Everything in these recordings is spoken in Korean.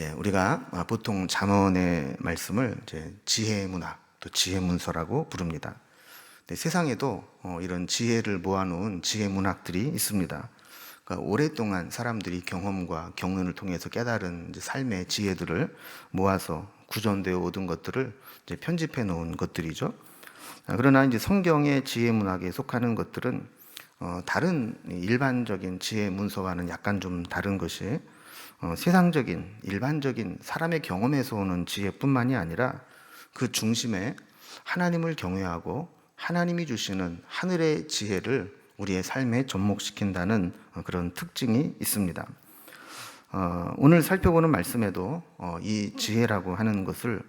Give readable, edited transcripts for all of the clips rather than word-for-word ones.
우리가 보통 잠언의 말씀을 이제 지혜문학, 또 지혜문서라고 부릅니다. 근데 세상에도 이런 지혜를 모아놓은 지혜문학들이 있습니다. 그러니까 오랫동안 사람들이 경험과 경륜을 통해서 깨달은 이제 삶의 지혜들을 모아서 구전되어 얻은 것들을 이제 편집해 놓은 것들이죠. 그러나 이제 성경의 지혜문학에 속하는 것들은 다른 일반적인 지혜문서와는 약간 좀 다른 것이 세상적인 일반적인 사람의 경험에서 오는 지혜뿐만이 아니라 그 중심에 하나님을 경외하고 하나님이 주시는 하늘의 지혜를 우리의 삶에 접목시킨다는 그런 특징이 있습니다. 오늘 살펴보는 말씀에도 이 지혜라고 하는 것을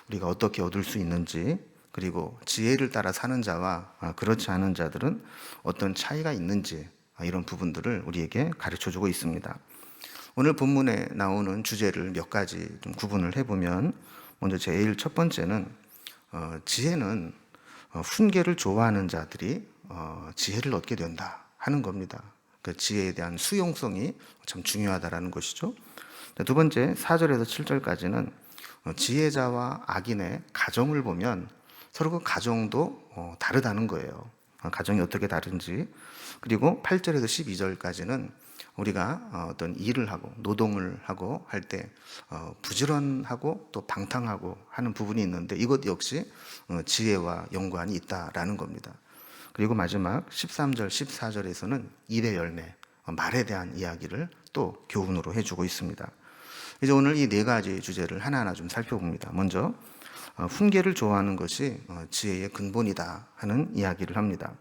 우리가 어떻게 얻을 수 있는지, 그리고 지혜를 따라 사는 자와 그렇지 않은 자들은 어떤 차이가 있는지, 이런 부분들을 우리에게 가르쳐 주고 있습니다. 오늘 본문에 나오는 주제를 몇 가지 좀 구분을 해보면, 먼저 제일 첫 번째는 지혜는 훈계를 좋아하는 자들이 지혜를 얻게 된다 하는 겁니다. 그 지혜에 대한 수용성이 참 중요하다라는 것이죠. 두 번째, 4절에서 7절까지는 지혜자와 악인의 가정을 보면 서로 그 가정도 다르다는 거예요. 가정이 어떻게 다른지. 그리고 8절에서 12절까지는 우리가 어떤 일을 하고 노동을 하고 할 때 부지런하고 또 방탕하고 하는 부분이 있는데, 이것 역시 지혜와 연관이 있다라는 겁니다. 그리고 마지막 13절, 14절에서는 일의 열매, 말에 대한 이야기를 또 교훈으로 해주고 있습니다. 이제 오늘 이 네 가지 주제를 하나하나 좀 살펴봅니다. 먼저 훈계를 좋아하는 것이 지혜의 근본이다 하는 이야기를 합니다.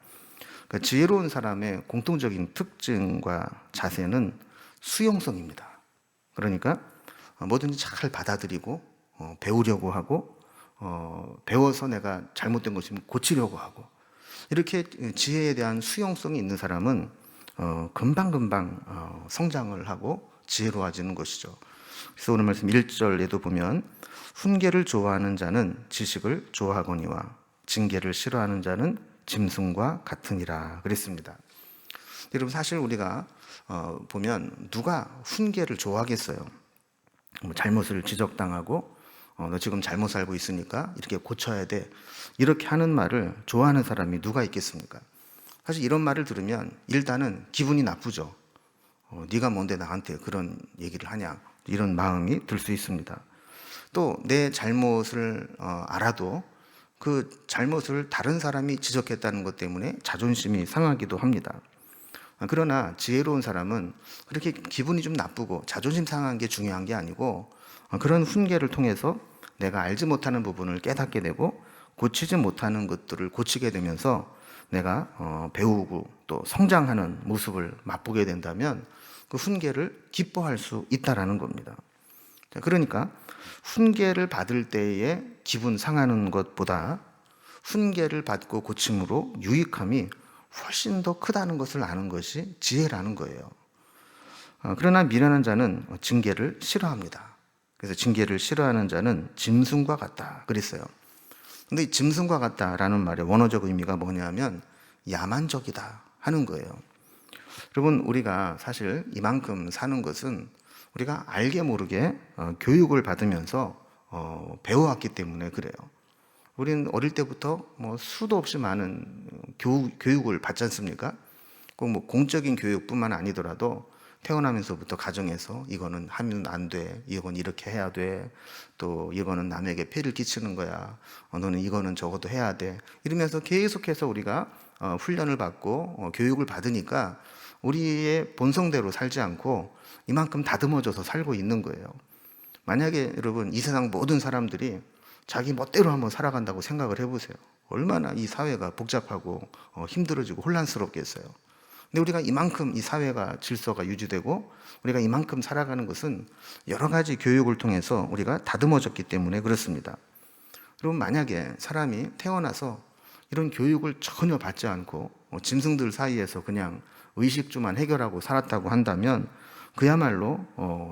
그러니까 지혜로운 사람의 공통적인 특징과 자세는 수용성입니다. 그러니까 뭐든지 잘 받아들이고 배우려고 하고 배워서 내가 잘못된 것이면 고치려고 하고, 이렇게 지혜에 대한 수용성이 있는 사람은 금방금방 성장을 하고 지혜로워지는 것이죠. 그래서 오늘 말씀 1절에도 보면 훈계를 좋아하는 자는 지식을 좋아하거니와 징계를 싫어하는 자는 짐승과 같으니라 그랬습니다. 여러분, 사실 우리가 보면 누가 훈계를 좋아하겠어요? 잘못을 지적당하고 너 지금 잘못 살고 있으니까 이렇게 고쳐야 돼, 이렇게 하는 말을 좋아하는 사람이 누가 있겠습니까? 사실 이런 말을 들으면 일단은 기분이 나쁘죠. 네가 뭔데 나한테 그런 얘기를 하냐, 이런 마음이 들 수 있습니다. 또 내 잘못을 알아도 그 잘못을 다른 사람이 지적했다는 것 때문에 자존심이 상하기도 합니다. 그러나 지혜로운 사람은 그렇게 기분이 좀 나쁘고 자존심 상한 게 중요한 게 아니고, 그런 훈계를 통해서 내가 알지 못하는 부분을 깨닫게 되고 고치지 못하는 것들을 고치게 되면서 내가 배우고 또 성장하는 모습을 맛보게 된다면 그 훈계를 기뻐할 수 있다라는 겁니다. 그러니까 훈계를 받을 때에 기분 상하는 것보다 훈계를 받고 고침으로 유익함이 훨씬 더 크다는 것을 아는 것이 지혜라는 거예요. 그러나 미련한 자는 징계를 싫어합니다. 그래서 징계를 싫어하는 자는 짐승과 같다 그랬어요. 근데 이 짐승과 같다라는 말의 원어적 의미가 뭐냐면 야만적이다 하는 거예요. 여러분, 우리가 사실 이만큼 사는 것은 우리가 알게 모르게 교육을 받으면서 배워왔기 때문에 그래요. 우리는 어릴 때부터 수도 없이 많은 교육을 받지 않습니까? 꼭 공적인 교육뿐만 아니더라도 태어나면서부터 가정에서 이거는 하면 안 돼, 이건 이렇게 해야 돼, 또 이거는 남에게 폐를 끼치는 거야, 너는 이거는 적어도 해야 돼, 이러면서 계속해서 우리가 훈련을 받고 교육을 받으니까 우리의 본성대로 살지 않고 이만큼 다듬어져서 살고 있는 거예요. 만약에 여러분, 이 세상 모든 사람들이 자기 멋대로 한번 살아간다고 생각을 해보세요. 얼마나 이 사회가 복잡하고 힘들어지고 혼란스럽겠어요. 근데 우리가 이만큼 이 사회가 질서가 유지되고 우리가 이만큼 살아가는 것은 여러 가지 교육을 통해서 우리가 다듬어졌기 때문에 그렇습니다. 여러분, 만약에 사람이 태어나서 이런 교육을 전혀 받지 않고 짐승들 사이에서 그냥 의식주만 해결하고 살았다고 한다면 그야말로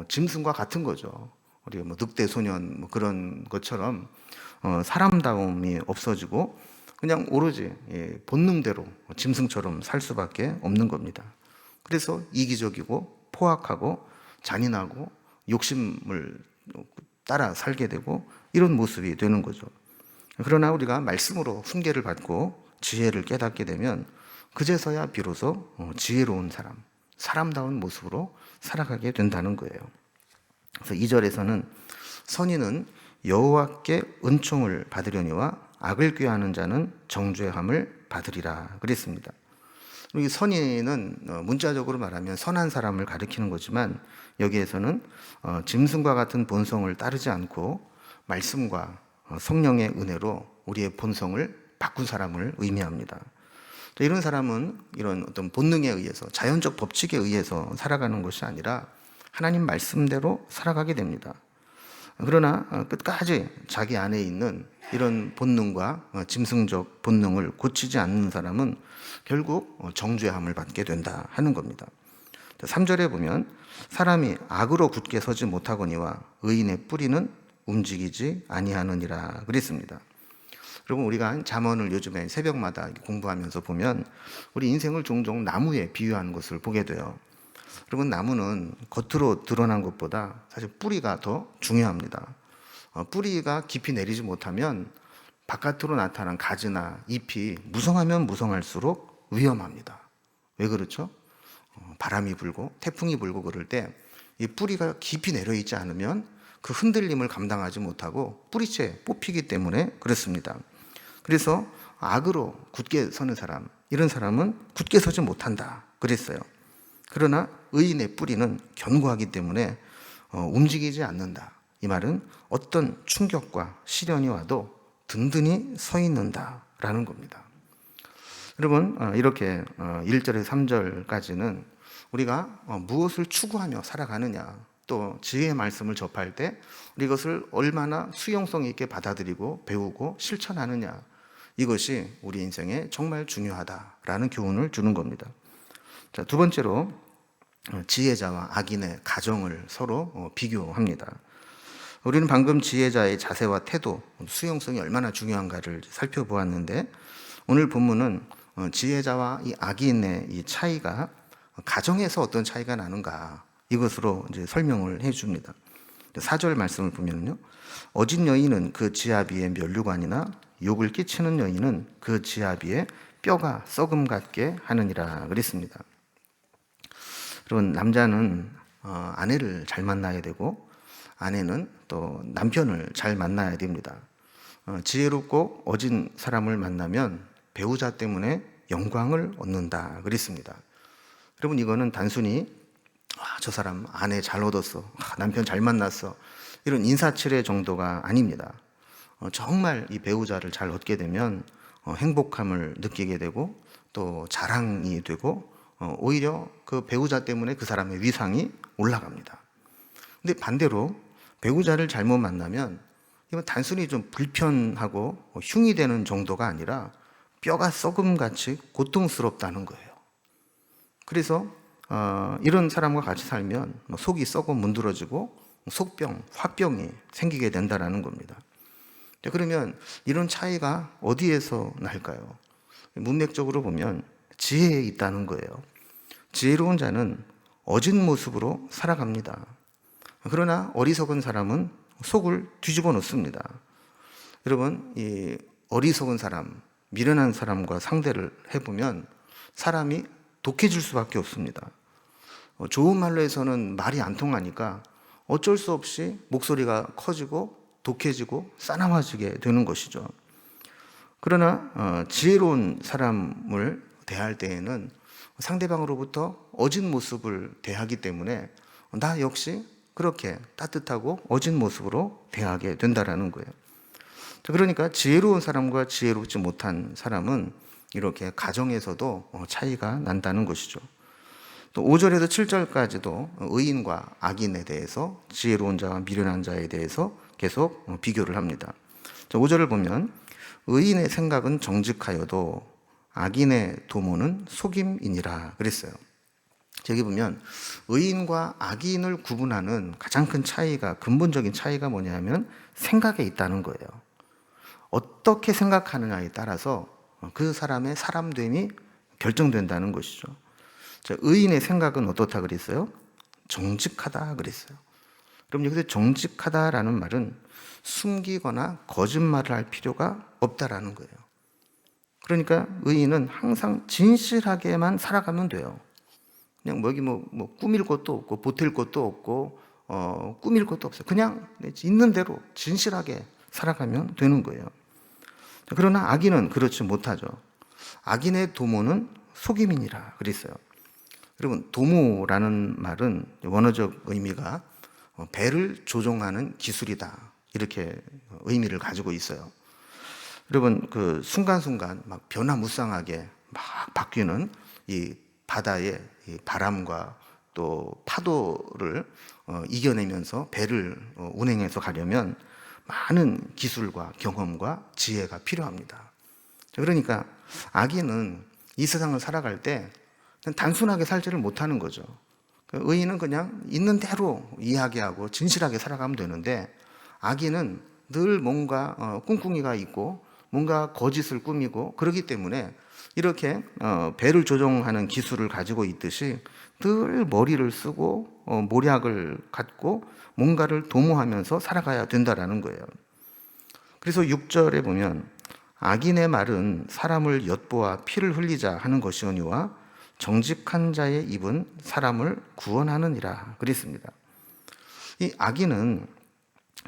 짐승과 같은 거죠. 우리가 늑대 소년 그런 것처럼 사람다움이 없어지고 그냥 오로지 본능대로 짐승처럼 살 수밖에 없는 겁니다. 그래서 이기적이고 포악하고 잔인하고 욕심을 따라 살게 되고 이런 모습이 되는 거죠. 그러나 우리가 말씀으로 훈계를 받고 지혜를 깨닫게 되면 그제서야 비로소 지혜로운 사람다운 모습으로 살아가게 된다는 거예요. 그래서 2절에서는 선인은 여호와께 은총을 받으려니와 악을 꾀하는 자는 정죄함을 받으리라 그랬습니다. 이 선인은 문자적으로 말하면 선한 사람을 가리키는 거지만 여기에서는 짐승과 같은 본성을 따르지 않고 말씀과 성령의 은혜로 우리의 본성을 바꾼 사람을 의미합니다. 이런 사람은 이런 어떤 본능에 의해서 자연적 법칙에 의해서 살아가는 것이 아니라 하나님 말씀대로 살아가게 됩니다. 그러나 끝까지 자기 안에 있는 이런 본능과 짐승적 본능을 고치지 않는 사람은 결국 정죄함을 받게 된다 하는 겁니다. 3절에 보면 사람이 악으로 굳게 서지 못하거니와 의인의 뿌리는 움직이지 아니하느니라 그랬습니다. 여러분, 우리가 잠언을 요즘에 새벽마다 공부하면서 보면 우리 인생을 종종 나무에 비유하는 것을 보게 돼요. 여러분, 나무는 겉으로 드러난 것보다 사실 뿌리가 더 중요합니다. 뿌리가 깊이 내리지 못하면 바깥으로 나타난 가지나 잎이 무성하면 무성할수록 위험합니다. 왜 그렇죠? 바람이 불고 태풍이 불고 그럴 때 이 뿌리가 깊이 내려 있지 않으면 그 흔들림을 감당하지 못하고 뿌리채 뽑히기 때문에 그렇습니다. 그래서 악으로 굳게 서는 사람, 이런 사람은 굳게 서지 못한다 그랬어요. 그러나 의인의 뿌리는 견고하기 때문에 움직이지 않는다. 이 말은 어떤 충격과 시련이 와도 든든히 서 있는다라는 겁니다. 여러분, 이렇게 1절에서 3절까지는 우리가 무엇을 추구하며 살아가느냐, 또 지혜의 말씀을 접할 때 이것을 얼마나 수용성 있게 받아들이고 배우고 실천하느냐, 이것이 우리 인생에 정말 중요하다라는 교훈을 주는 겁니다. 자, 두 번째로 지혜자와 악인의 가정을 서로 비교합니다. 우리는 방금 지혜자의 자세와 태도, 수용성이 얼마나 중요한가를 살펴보았는데 오늘 본문은 지혜자와 이 악인의 이 차이가 가정에서 어떤 차이가 나는가, 이것으로 이제 설명을 해줍니다. 4절 말씀을 보면요, 어진 여인은 그 지아비의 면류관이나 욕을 끼치는 여인은 그 지아비의 뼈가 썩음 같게 하느니라 그랬습니다. 여러분, 남자는 아내를 잘 만나야 되고 아내는 또 남편을 잘 만나야 됩니다. 지혜롭고 어진 사람을 만나면 배우자 때문에 영광을 얻는다 그랬습니다. 여러분, 이거는 단순히 저 사람 아내 잘 얻었어, 남편 잘 만났어, 이런 인사치레 정도가 아닙니다. 정말 이 배우자를 잘 얻게 되면 행복함을 느끼게 되고 또 자랑이 되고 오히려 그 배우자 때문에 그 사람의 위상이 올라갑니다. 근데 반대로 배우자를 잘못 만나면 이건 단순히 좀 불편하고 흉이 되는 정도가 아니라 뼈가 썩음같이 고통스럽다는 거예요. 그래서 이런 사람과 같이 살면 속이 썩어 문드러지고 속병, 화병이 생기게 된다는 겁니다. 그러면 이런 차이가 어디에서 날까요? 문맥적으로 보면 지혜에 있다는 거예요. 지혜로운 자는 어진 모습으로 살아갑니다. 그러나 어리석은 사람은 속을 뒤집어 놓습니다. 여러분, 이 어리석은 사람, 미련한 사람과 상대를 해보면 사람이 독해질 수밖에 없습니다. 좋은 말로 해서는 말이 안 통하니까 어쩔 수 없이 목소리가 커지고 독해지고 싸나워지게 되는 것이죠. 그러나 지혜로운 사람을 대할 때에는 상대방으로부터 어진 모습을 대하기 때문에 나 역시 그렇게 따뜻하고 어진 모습으로 대하게 된다는 거예요. 그러니까 지혜로운 사람과 지혜롭지 못한 사람은 이렇게 가정에서도 차이가 난다는 것이죠. 또 5절에서 7절까지도 의인과 악인에 대해서, 지혜로운 자와 미련한 자에 대해서 계속 비교를 합니다. 5절을 보면 의인의 생각은 정직하여도 악인의 도모는 속임이니라 그랬어요. 여기 보면 의인과 악인을 구분하는 가장 큰 차이가, 근본적인 차이가 뭐냐면 생각에 있다는 거예요. 어떻게 생각하느냐에 따라서 그 사람의 사람됨이 결정된다는 것이죠. 의인의 생각은 어떻다 그랬어요? 정직하다 그랬어요. 그럼 여기서 정직하다라는 말은 숨기거나 거짓말을 할 필요가 없다라는 거예요. 그러니까 의인은 항상 진실하게만 살아가면 돼요. 그냥 여기 뭐 꾸밀 것도 없고 보탤 것도 없고 꾸밀 것도 없어요. 그냥 있는 대로 진실하게 살아가면 되는 거예요. 그러나 악인은 그렇지 못하죠. 악인의 도모는 속임이니라 그랬어요. 여러분, 도모라는 말은 원어적 의미가 배를 조종하는 기술이다, 이렇게 의미를 가지고 있어요. 여러분, 그 순간순간 막 변화무쌍하게 막 바뀌는 이 바다의 이 바람과 또 파도를 이겨내면서 배를 운행해서 가려면 많은 기술과 경험과 지혜가 필요합니다. 그러니까 악인은 이 세상을 살아갈 때 단순하게 살지를 못하는 거죠. 의인은 그냥 있는 대로 이야기하고 진실하게 살아가면 되는데, 악인은 늘 뭔가 꿍꿍이가 있고 뭔가 거짓을 꾸미고 그러기 때문에 이렇게 배를 조종하는 기술을 가지고 있듯이 늘 머리를 쓰고 모략을 갖고 뭔가를 도모하면서 살아가야 된다라는 거예요. 그래서 6절에 보면 악인의 말은 사람을 엿보아 피를 흘리자 하는 것이오니와 정직한 자의 입은 사람을 구원하느니라 그랬습니다. 이 악인은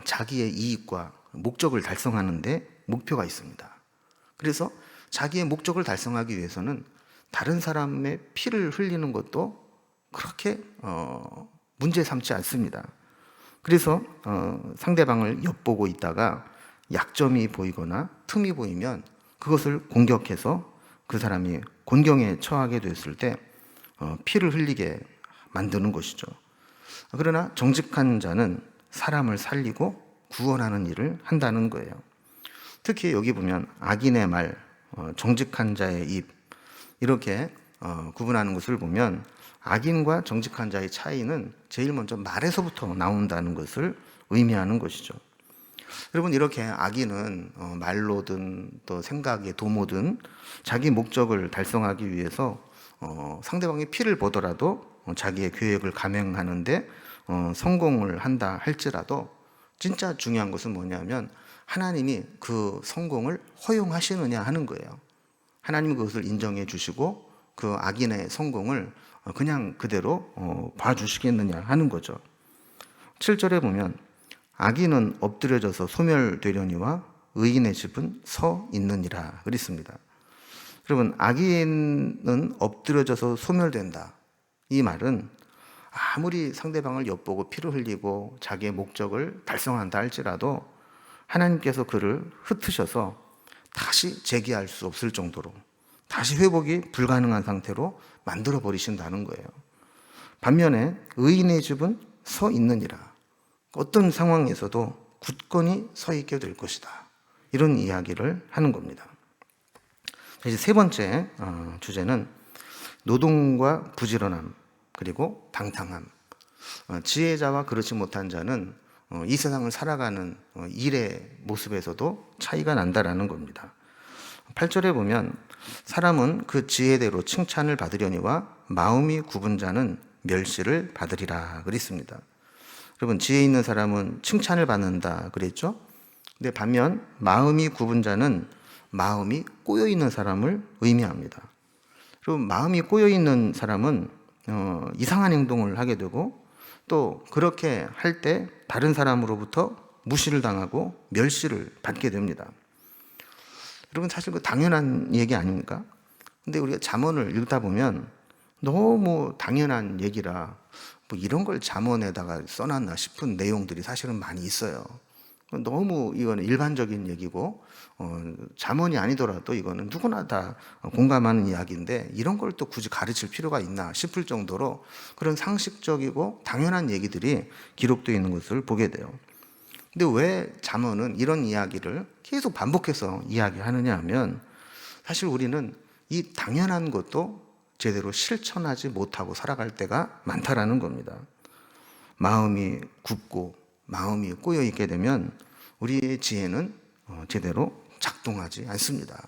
자기의 이익과 목적을 달성하는데 목표가 있습니다. 그래서 자기의 목적을 달성하기 위해서는 다른 사람의 피를 흘리는 것도 그렇게 문제 삼지 않습니다. 그래서 상대방을 엿보고 있다가 약점이 보이거나 틈이 보이면 그것을 공격해서 그 사람이 곤경에 처하게 됐을 때 피를 흘리게 만드는 것이죠. 그러나 정직한 자는 사람을 살리고 구원하는 일을 한다는 거예요. 특히 여기 보면 악인의 말, 정직한 자의 입, 이렇게 구분하는 것을 보면 악인과 정직한 자의 차이는 제일 먼저 말에서부터 나온다는 것을 의미하는 것이죠. 여러분, 이렇게 악인은 말로든 또 생각의 도모든 자기 목적을 달성하기 위해서 상대방의 피를 보더라도 자기의 계획을 감행하는데 성공을 한다 할지라도 진짜 중요한 것은 뭐냐면 하나님이 그 성공을 허용하시느냐 하는 거예요. 하나님이 그것을 인정해 주시고 그 악인의 성공을 그냥 그대로 봐주시겠느냐 하는 거죠. 7절에 보면 악인은 엎드려져서 소멸되려니와 의인의 집은 서 있느니라 그랬습니다. 여러분, 악인은 엎드려져서 소멸된다, 이 말은 아무리 상대방을 엿보고 피를 흘리고 자기의 목적을 달성한다 할지라도 하나님께서 그를 흩으셔서 다시 재기할 수 없을 정도로 다시 회복이 불가능한 상태로 만들어 버리신다는 거예요. 반면에 의인의 집은 서 있느니라, 어떤 상황에서도 굳건히 서 있게 될 것이다, 이런 이야기를 하는 겁니다. 이제 세 번째 주제는 노동과 부지런함 그리고 방탕함. 지혜자와 그렇지 못한 자는 이 세상을 살아가는 일의 모습에서도 차이가 난다라는 겁니다. 8절에 보면 사람은 그 지혜대로 칭찬을 받으려니와 마음이 굽은 자는 멸시를 받으리라 그랬습니다. 여러분, 지혜 있는 사람은 칭찬을 받는다 그랬죠? 근데 반면 마음이 굽은 자는 마음이 꼬여 있는 사람을 의미합니다. 그리고 마음이 꼬여 있는 사람은 이상한 행동을 하게 되고 또 그렇게 할 때 다른 사람으로부터 무시를 당하고 멸시를 받게 됩니다. 여러분, 사실 그 당연한 얘기 아닙니까? 근데 우리가 잠언을 읽다 보면 너무 당연한 얘기라 뭐 이런 걸 잠언에다가 써놨나 싶은 내용들이 사실은 많이 있어요. 너무 이거는 일반적인 얘기고 잠언이 아니더라도 이거는 누구나 다 공감하는 이야기인데 이런 걸 또 굳이 가르칠 필요가 있나 싶을 정도로 그런 상식적이고 당연한 얘기들이 기록되어 있는 것을 보게 돼요. 근데 왜 잠언은 이런 이야기를 계속 반복해서 이야기하느냐 하면 사실 우리는 이 당연한 것도 제대로 실천하지 못하고 살아갈 때가 많다라는 겁니다. 마음이 굽고 마음이 꼬여 있게 되면 우리의 지혜는 제대로 작동하지 않습니다.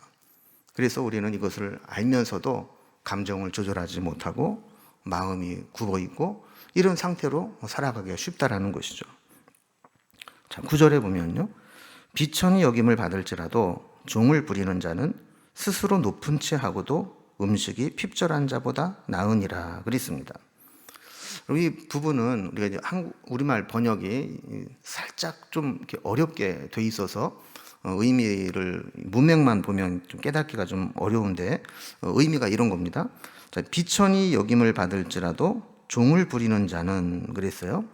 그래서 우리는 이것을 알면서도 감정을 조절하지 못하고 마음이 굽어 있고 이런 상태로 살아가기가 쉽다라는 것이죠. 자, 9절에 보면요. 비천히 여김을 받을지라도 종을 부리는 자는 스스로 높은 채 하고도 음식이 핍절한 자보다 나으니라 그랬습니다. 이 부분은 우리가 이제 우리말 번역이 살짝 좀 이렇게 어렵게 돼 있어서 의미를 문맥만 보면 좀 깨닫기가 좀 어려운데 의미가 이런 겁니다. 자, 비천히 여김을 받을지라도 종을 부리는 자는 그랬어요.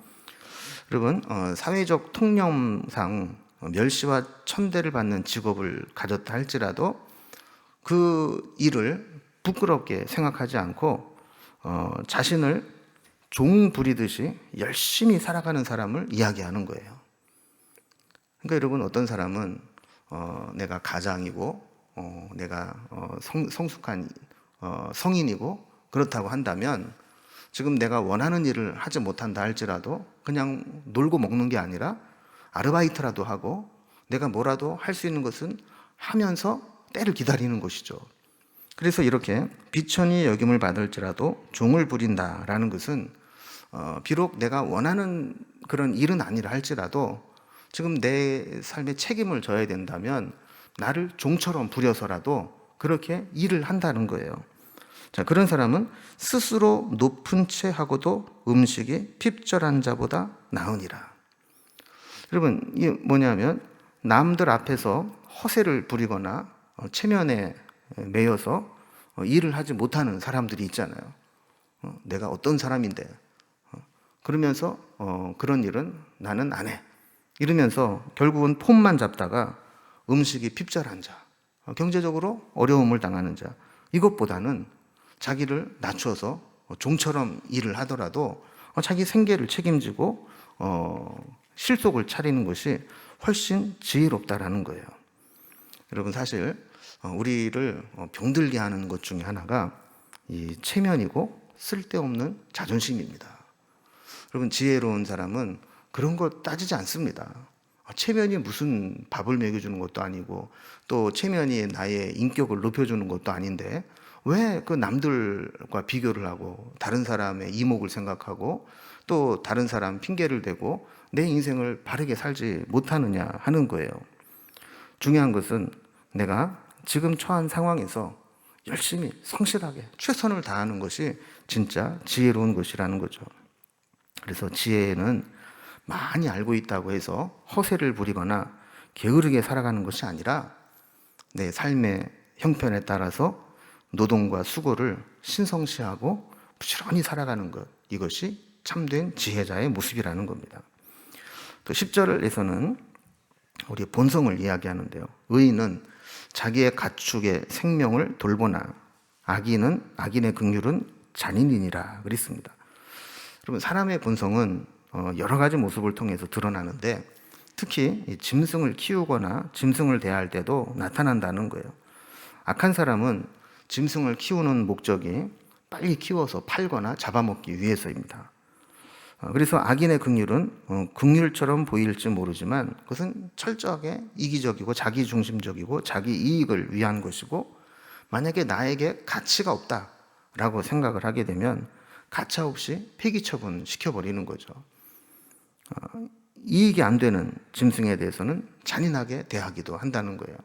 여러분, 사회적 통념상 멸시와 천대를 받는 직업을 가졌다 할지라도 그 일을 부끄럽게 생각하지 않고 자신을 종 부리듯이 열심히 살아가는 사람을 이야기하는 거예요. 그러니까 여러분, 어떤 사람은 내가 가장이고 내가 성숙한 성인이고 그렇다고 한다면 지금 내가 원하는 일을 하지 못한다 할지라도 그냥 놀고 먹는 게 아니라 아르바이트라도 하고 내가 뭐라도 할 수 있는 것은 하면서 때를 기다리는 것이죠. 그래서 이렇게 비천히 여김을 받을지라도 종을 부린다라는 것은 비록 내가 원하는 그런 일은 아니라 할지라도 지금 내 삶에 책임을 져야 된다면 나를 종처럼 부려서라도 그렇게 일을 한다는 거예요. 자, 그런 사람은 스스로 높은 채 하고도 음식이 핍절한 자보다 나으니라. 여러분, 이게 뭐냐면 남들 앞에서 허세를 부리거나 체면에 매여서 일을 하지 못하는 사람들이 있잖아요. 내가 어떤 사람인데 그러면서 그런 일은 나는 안 해. 이러면서 결국은 폼만 잡다가 음식이 핍절한 자, 경제적으로 어려움을 당하는 자, 이것보다는 자기를 낮춰서 종처럼 일을 하더라도 자기 생계를 책임지고 실속을 차리는 것이 훨씬 지혜롭다라는 거예요. 여러분, 사실 우리를 병들게 하는 것 중에 하나가 이 체면이고 쓸데없는 자존심입니다. 여러분, 지혜로운 사람은 그런 거 따지지 않습니다. 체면이 무슨 밥을 먹여주는 것도 아니고 또 체면이 나의 인격을 높여주는 것도 아닌데 왜 그 남들과 비교를 하고 다른 사람의 이목을 생각하고 또 다른 사람 핑계를 대고 내 인생을 바르게 살지 못하느냐 하는 거예요. 중요한 것은 내가 지금 처한 상황에서 열심히 성실하게 최선을 다하는 것이 진짜 지혜로운 것이라는 거죠. 그래서 지혜는 많이 알고 있다고 해서 허세를 부리거나 게으르게 살아가는 것이 아니라 내 삶의 형편에 따라서 노동과 수고를 신성시하고 부지런히 살아가는 것, 이것이 참된 지혜자의 모습이라는 겁니다. 또 10절에서는 우리 본성을 이야기하는데요. 의인은 자기의 가축의 생명을 돌보나 악인의 긍휼은 잔인이니라 그랬습니다. 여러분, 사람의 본성은 여러 가지 모습을 통해서 드러나는데 특히 짐승을 키우거나 짐승을 대할 때도 나타난다는 거예요. 악한 사람은 짐승을 키우는 목적이 빨리 키워서 팔거나 잡아먹기 위해서입니다. 그래서 악인의 긍휼은 긍휼처럼 보일지 모르지만 그것은 철저하게 이기적이고 자기중심적이고 자기 이익을 위한 것이고 만약에 나에게 가치가 없다라고 생각을 하게 되면 가차없이 폐기 처분시켜버리는 거죠. 이익이 안 되는 짐승에 대해서는 잔인하게 대하기도 한다는 거예요.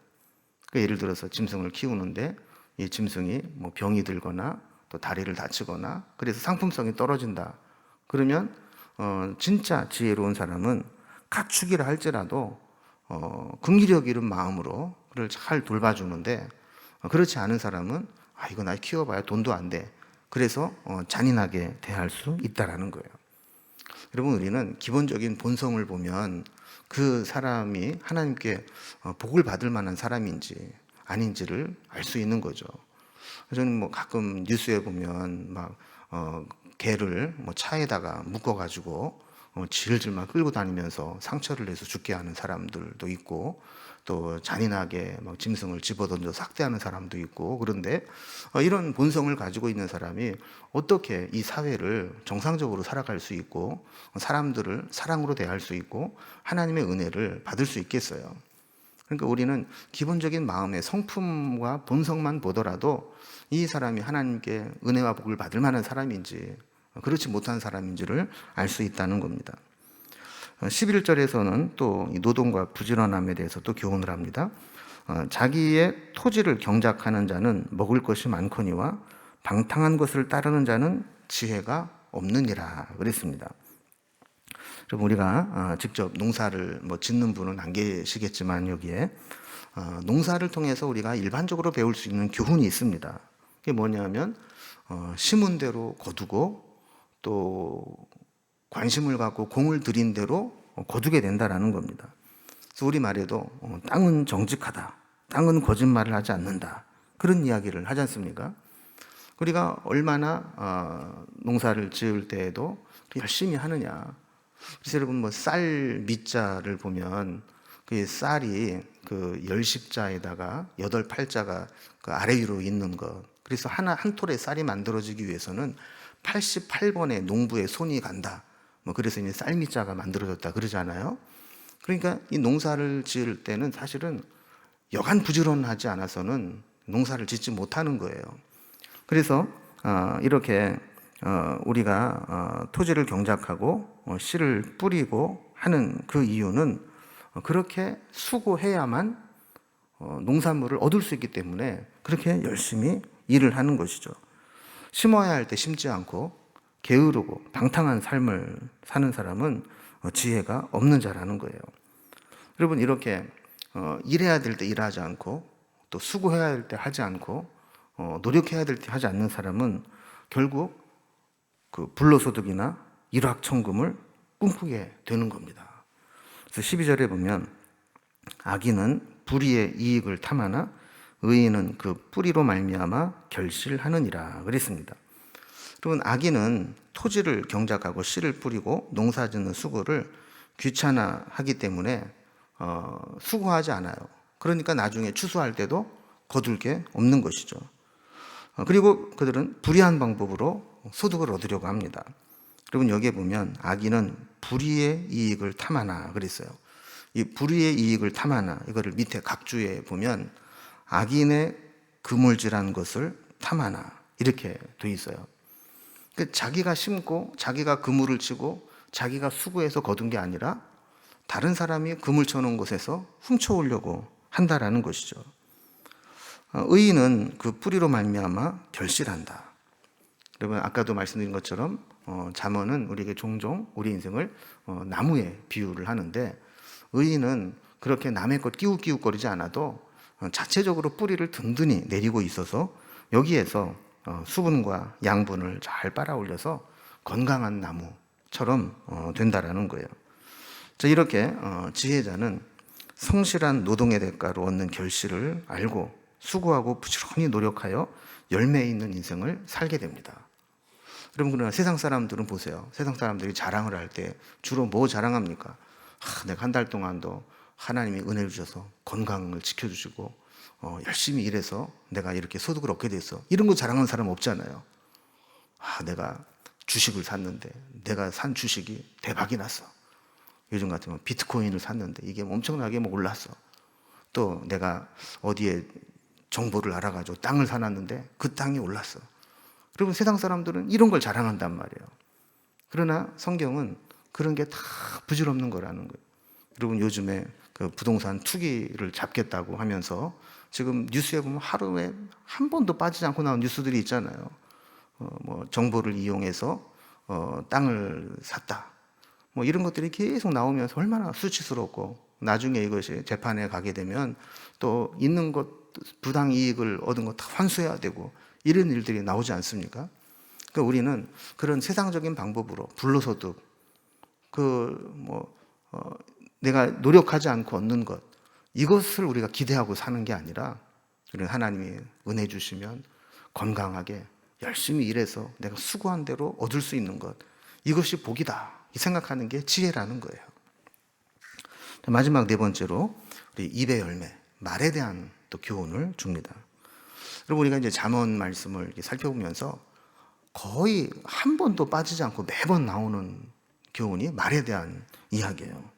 그러니까 예를 들어서 짐승을 키우는데 이 짐승이 뭐 병이 들거나 또 다리를 다치거나 그래서 상품성이 떨어진다. 그러면 진짜 지혜로운 사람은 가축이라 할지라도 긍휼력 잃은 마음으로 그를 잘 돌봐주는데 그렇지 않은 사람은 이거 나 키워봐야 돈도 안 돼. 그래서 잔인하게 대할 수 있다라는 거예요. 여러분, 우리는 기본적인 본성을 보면 그 사람이 하나님께 복을 받을 만한 사람인지 아닌지를 알 수 있는 거죠. 저는 뭐 가끔 뉴스에 보면 막 개를 뭐 차에다가 묶어가지고 질질만 끌고 다니면서 상처를 내서 죽게 하는 사람들도 있고 또 잔인하게 막 짐승을 집어던져 삭대하는 사람도 있고 그런데 이런 본성을 가지고 있는 사람이 어떻게 이 사회를 정상적으로 살아갈 수 있고 사람들을 사랑으로 대할 수 있고 하나님의 은혜를 받을 수 있겠어요. 그러니까 우리는 기본적인 마음의 성품과 본성만 보더라도 이 사람이 하나님께 은혜와 복을 받을 만한 사람인지 그렇지 못한 사람인지를 알 수 있다는 겁니다. 11절에서는 또 이 노동과 부지런함에 대해서 또 교훈을 합니다. 자기의 토지를 경작하는 자는 먹을 것이 많거니와 방탕한 것을 따르는 자는 지혜가 없느니라 그랬습니다. 그럼 우리가 직접 농사를 짓는 분은 안 계시겠지만 여기에 농사를 통해서 우리가 일반적으로 배울 수 있는 교훈이 있습니다. 그게 뭐냐면 심은 대로 거두고 또 관심을 갖고 공을 들인 대로 거두게 된다라는 겁니다. 그래서 우리말에도 땅은 정직하다, 땅은 거짓말을 하지 않는다, 그런 이야기를 하지 않습니까? 우리가 얼마나 농사를 지을 때에도 열심히 하느냐. 그래서 여러분 쌀 밑자를 보면 그 쌀이 그 열십자에다가 여덟 팔자가 그 아래 위로 있는 것. 그래서 한 톨의 쌀이 만들어지기 위해서는 88번의 농부의 손이 간다. 그래서 이제 쌀 밑자가 만들어졌다 그러잖아요. 그러니까 이 농사를 지을 때는 사실은 여간 부지런하지 않아서는 농사를 짓지 못하는 거예요. 그래서 이렇게 우리가 토지를 경작하고 씨를 뿌리고 하는 그 이유는 그렇게 수고해야만 농산물을 얻을 수 있기 때문에 그렇게 열심히 일을 하는 것이죠. 심어야 할 때 심지 않고 게으르고 방탕한 삶을 사는 사람은 지혜가 없는 자라는 거예요. 여러분, 이렇게 일해야 될 때 일하지 않고 또 수고해야 할 때 하지 않고 노력해야 될 때 하지 않는 사람은 결국 그 불로소득이나 일확천금을 꿈꾸게 되는 겁니다. 그래서 12절에 보면 악인은 불의의 이익을 탐하나 의인은 그 뿌리로 말미암아 결실하느니라 그랬습니다. 여러분, 악인은 토지를 경작하고 씨를 뿌리고 농사짓는 수고를 귀찮아하기 때문에 수고하지 않아요. 그러니까 나중에 추수할 때도 거둘 게 없는 것이죠. 그리고 그들은 불의한 방법으로 소득을 얻으려고 합니다. 여러분, 여기에 보면 악인은 불의의 이익을 탐하나 그랬어요. 이 불의의 이익을 탐하나, 이거를 밑에 각주에 보면 악인의 그물질한 것을 탐하나 이렇게 돼 있어요. 그러니까 자기가 심고 자기가 그물을 치고 자기가 수고해서 거둔 게 아니라 다른 사람이 그물 쳐놓은 곳에서 훔쳐오려고 한다라는 것이죠. 의인은 그 뿌리로 말미암아 결실한다. 여러분, 아까도 말씀드린 것처럼 잠언은 우리에게 종종 우리 인생을 나무에 비유를 하는데, 의인은 그렇게 남의 것 끼우끼우거리지 않아도 자체적으로 뿌리를 든든히 내리고 있어서 여기에서 수분과 양분을 잘 빨아 올려서 건강한 나무처럼 된다라는 거예요. 자, 이렇게 지혜자는 성실한 노동의 대가로 얻는 결실을 알고 수고하고 부지런히 노력하여 열매 있는 인생을 살게 됩니다. 여러분, 그러나 세상 사람들은 보세요. 세상 사람들이 자랑을 할 때 주로 뭐 자랑합니까? 내가 한 달 동안도 하나님이 은혜를 주셔서 건강을 지켜주시고 열심히 일해서 내가 이렇게 소득을 얻게 됐어. 이런 거 자랑하는 사람 없잖아요. 내가 주식을 샀는데 내가 산 주식이 대박이 났어. 요즘 같으면 비트코인을 샀는데 이게 엄청나게 올랐어. 또 내가 어디에 정보를 알아가지고 땅을 사놨는데 그 땅이 올랐어. 여러분, 세상 사람들은 이런 걸 자랑한단 말이에요. 그러나 성경은 그런 게 다 부질없는 거라는 거예요. 여러분, 요즘에 그 부동산 투기를 잡겠다고 하면서 지금 뉴스에 보면 하루에 한 번도 빠지지 않고 나온 뉴스들이 있잖아요. 정보를 이용해서 땅을 샀다. 이런 것들이 계속 나오면서 얼마나 수치스럽고, 나중에 이것이 재판에 가게 되면 또 있는 것, 부당 이익을 얻은 거 다 환수해야 되고 이런 일들이 나오지 않습니까? 그러니까 우리는 그런 세상적인 방법으로 불로소득, 내가 노력하지 않고 얻는 것, 이것을 우리가 기대하고 사는 게 아니라, 우리는 하나님이 은혜 주시면 건강하게 열심히 일해서 내가 수고한 대로 얻을 수 있는 것, 이것이 복이다, 이 생각하는 게 지혜라는 거예요. 마지막 네 번째로 우리 입의 열매, 말에 대한 또 교훈을 줍니다. 여러분, 우리가 이제 잠언 말씀을 이렇게 살펴보면서 거의 한 번도 빠지지 않고 매번 나오는 교훈이 말에 대한 이야기예요.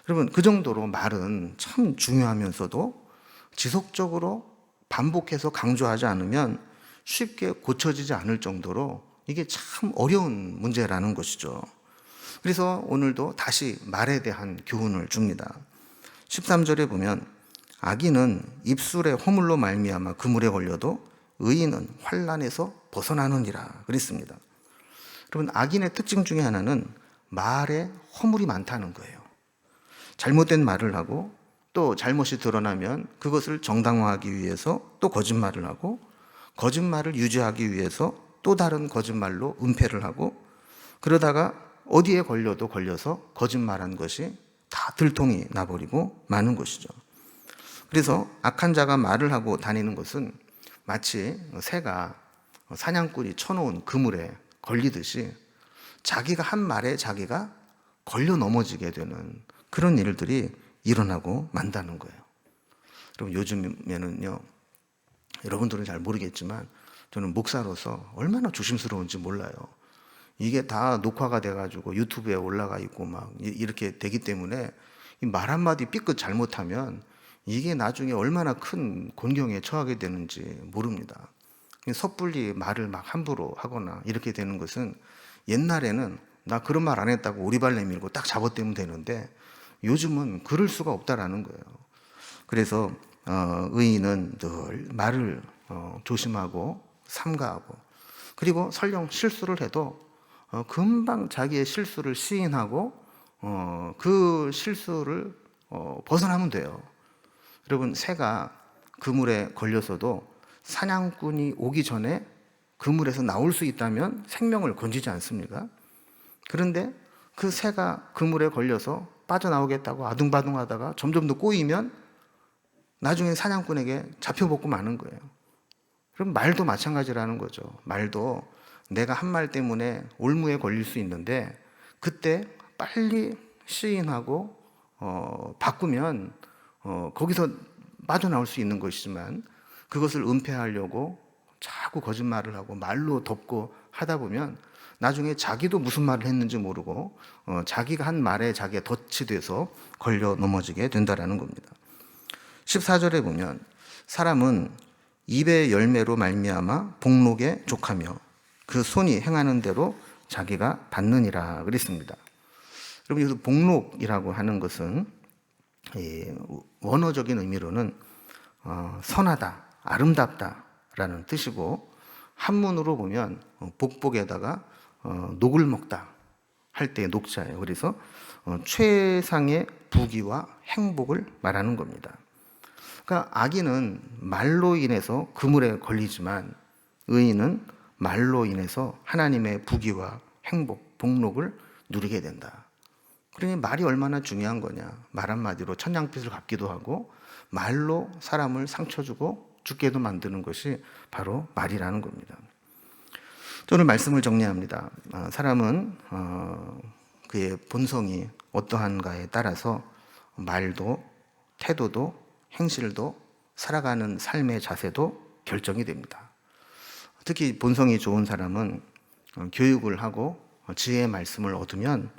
여러분, 그 정도로 말은 참 중요하면서도 지속적으로 반복해서 강조하지 않으면 쉽게 고쳐지지 않을 정도로 이게 참 어려운 문제라는 것이죠. 그래서 오늘도 다시 말에 대한 교훈을 줍니다. 13절에 보면 악인은 입술의 허물로 말미암아 그물에 걸려도 의인은 환난에서 벗어나느니라 그랬습니다. 여러분, 악인의 특징 중에 하나는 말에 허물이 많다는 거예요. 잘못된 말을 하고 또 잘못이 드러나면 그것을 정당화하기 위해서 또 거짓말을 하고, 거짓말을 유지하기 위해서 또 다른 거짓말로 은폐를 하고, 그러다가 어디에 걸려도 걸려서 거짓말한 것이 다 들통이 나버리고 마는 것이죠. 그래서 악한 자가 말을 하고 다니는 것은 마치 새가 사냥꾼이 쳐놓은 그물에 걸리듯이 자기가 한 말에 자기가 걸려 넘어지게 되는 그런 일들이 일어나고 만다는 거예요. 여러분, 요즘에는요, 여러분들은 잘 모르겠지만 저는 목사로서 얼마나 조심스러운지 몰라요. 이게 다 녹화가 돼가지고 유튜브에 올라가 있고 막 이렇게 되기 때문에 말 한마디 삐끗 잘못하면 이게 나중에 얼마나 큰 곤경에 처하게 되는지 모릅니다. 섣불리 말을 막 함부로 하거나 이렇게 되는 것은, 옛날에는 나 그런 말 안 했다고 오리발 내밀고 딱 잡아떼면 되는데 요즘은 그럴 수가 없다라는 거예요. 그래서 의인은 늘 말을 조심하고 삼가하고, 그리고 설령 실수를 해도 금방 자기의 실수를 시인하고 그 실수를 벗어나면 돼요. 여러분, 새가 그물에 걸려서도 사냥꾼이 오기 전에 그물에서 나올 수 있다면 생명을 건지지 않습니까? 그런데 그 새가 그물에 걸려서 빠져나오겠다고 아둥바둥하다가 점점 더 꼬이면 나중에 사냥꾼에게 잡혀먹고 마는 거예요. 그럼 말도 마찬가지라는 거죠. 말도 내가 한 말 때문에 올무에 걸릴 수 있는데 그때 빨리 시인하고 바꾸면 거기서 빠져나올 수 있는 것이지만, 그것을 은폐하려고 자꾸 거짓말을 하고 말로 덮고 하다 보면 나중에 자기도 무슨 말을 했는지 모르고 자기가 한 말에 자기가 덫이 돼서 걸려 넘어지게 된다라는 겁니다. 14절에 보면 사람은 입의 열매로 말미암아 복록에 족하며 그 손이 행하는 대로 자기가 받느니라 그랬습니다. 여러분, 여기서 복록이라고 하는 것은 원어적인 의미로는 선하다, 아름답다라는 뜻이고, 한문으로 보면 복복에다가 녹을 먹다 할 때의 녹자예요. 그래서 최상의 부귀와 행복을 말하는 겁니다. 그러니까 악인은 말로 인해서 그물에 걸리지만 의인은 말로 인해서 하나님의 부귀와 행복, 복록을 누리게 된다. 그러니 말이 얼마나 중요한 거냐. 말 한마디로 천냥빚을 갚기도 하고 말로 사람을 상처 주고 죽게도 만드는 것이 바로 말이라는 겁니다. 오늘 말씀을 정리합니다. 사람은 그의 본성이 어떠한가에 따라서 말도, 태도도, 행실도, 살아가는 삶의 자세도 결정이 됩니다. 특히 본성이 좋은 사람은 교육을 하고 지혜의 말씀을 얻으면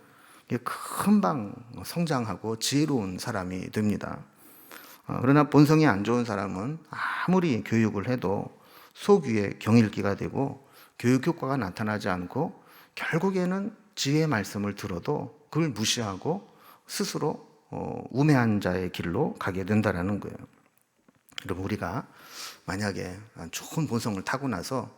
금방 성장하고 지혜로운 사람이 됩니다. 그러나 본성이 안 좋은 사람은 아무리 교육을 해도 속 위에 경일기가 되고 교육 효과가 나타나지 않고 결국에는 지혜의 말씀을 들어도 그걸 무시하고 스스로 우매한 자의 길로 가게 된다는 거예요. 여러분, 우리가 만약에 좋은 본성을 타고 나서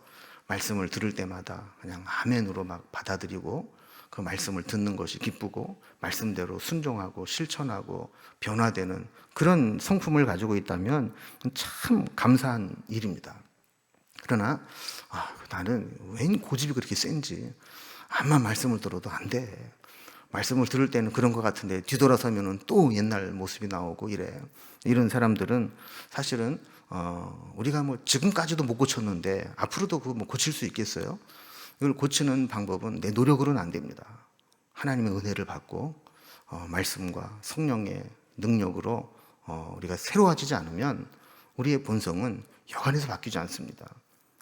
말씀을 들을 때마다 그냥 아멘으로 막 받아들이고 그 말씀을 듣는 것이 기쁘고 말씀대로 순종하고 실천하고 변화되는 그런 성품을 가지고 있다면 참 감사한 일입니다. 그러나 나는 왜 고집이 그렇게 센지, 암만 말씀을 들어도 안 돼. 말씀을 들을 때는 그런 것 같은데 뒤돌아서면 또 옛날 모습이 나오고 이래. 이런 사람들은 사실은 우리가 지금까지도 못 고쳤는데 앞으로도 그거 고칠 수 있겠어요? 이걸 고치는 방법은 내 노력으로는 안 됩니다. 하나님의 은혜를 받고 말씀과 성령의 능력으로 우리가 새로워지지 않으면 우리의 본성은 여간해서 바뀌지 않습니다.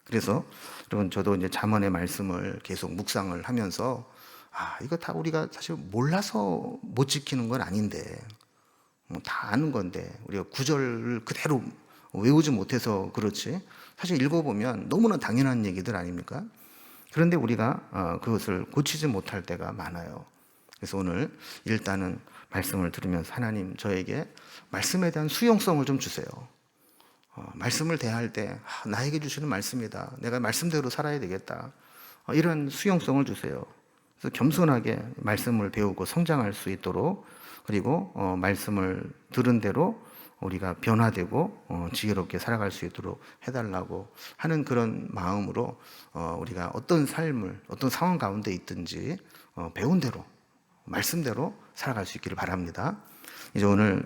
그래서 여러분, 저도 이제 잠언의 말씀을 계속 묵상을 하면서 이거 다 우리가 사실 몰라서 못 지키는 건 아닌데, 다 아는 건데 우리가 구절을 그대로 외우지 못해서 그렇지, 사실 읽어보면 너무나 당연한 얘기들 아닙니까? 그런데 우리가 그것을 고치지 못할 때가 많아요. 그래서 오늘 일단은 말씀을 들으면서 하나님 저에게 말씀에 대한 수용성을 좀 주세요. 말씀을 대할 때 나에게 주시는 말씀이다. 내가 말씀대로 살아야 되겠다. 이런 수용성을 주세요. 그래서 겸손하게 말씀을 배우고 성장할 수 있도록, 그리고 말씀을 들은 대로 우리가 변화되고 지혜롭게 살아갈 수 있도록 해달라고 하는 그런 마음으로 우리가 어떤 삶을, 어떤 상황 가운데 있든지 배운 대로, 말씀대로 살아갈 수 있기를 바랍니다. 이제 오늘